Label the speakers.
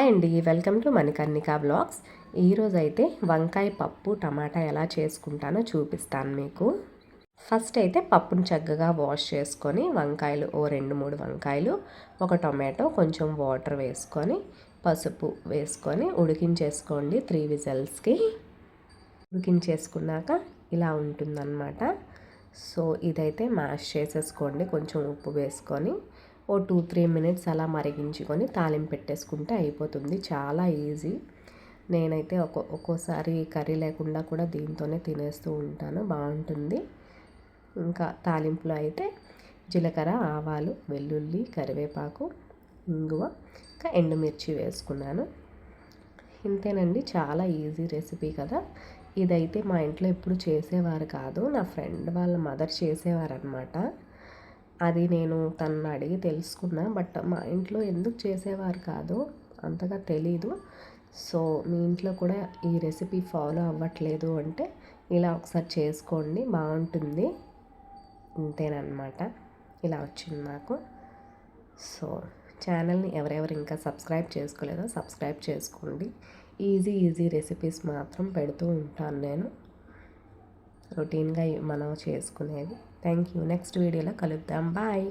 Speaker 1: Hi అండి, welcome to Manikarnika blogs. ఈరోజైతే వంకాయ పప్పు టమాటా ఎలా చేసుకుంటానో చూపిస్తాను మీకు. ఫస్ట్ అయితే పప్పును చక్కగా వాష్ చేసుకొని వంకాయలు 2-3 వంకాయలు, ఒక టొమాటో, కొంచెం వాటర్ వేసుకొని పసుపు వేసుకొని ఉడికించేసుకోండి 3 విజిల్స్కి. ఉడికించేసుకున్నాక ఇలా ఉంటుందన్నమాట. సో ఇదైతే మ్యాష్ చేసేసుకోండి, కొంచెం ఉప్పు వేసుకొని 2-3 మినిట్స్ అలా మరిగించుకొని తాలింపు పెట్టేసుకుంటే అయిపోతుంది. చాలా ఈజీ. నేనైతే ఒక్కోసారి కర్రీ లేకుండా కూడా దీంతోనే తినేస్తూ ఉంటాను, బాగుంటుంది. ఇంకా తాలింపులో అయితే జీలకర్ర, ఆవాలు, వెల్లుల్లి, కరివేపాకు, ఇంగువ, ఇంకా ఎండుమిర్చి వేసుకున్నాను. ఇంతేనండి, చాలా ఈజీ రెసిపీ కదా. ఇదైతే మా ఇంట్లో ఎప్పుడు చేసేవారు కాదు, నా ఫ్రెండ్ వాళ్ళ మదర్ చేసేవారనమాట. అది నేను తనని అడిగి తెలుసుకున్నా, బట్ మా ఇంట్లో ఎందుకు చేసేవారు కాదు అంతగా తెలీదు. సో మీ ఇంట్లో కూడా ఈ రెసిపీ ఫాలో అవ్వట్లేదు అంటే ఇలా ఒకసారి చేసుకోండి, బాగుంటుంది. ఇంతేనమాట, ఇలా వచ్చింది నాకు. సో ఛానల్ని ఎవరెవరు ఇంకా సబ్స్క్రైబ్ చేసుకోలేదో సబ్స్క్రైబ్ చేసుకోండి. ఈజీ రెసిపీస్ మాత్రం పెడుతూ ఉంటాను నేను, రొటీన్గా మనం చేసుకునేది. Thank you. నెక్స్ట్ వీడియోలో కలుద్దాం. బాయ్.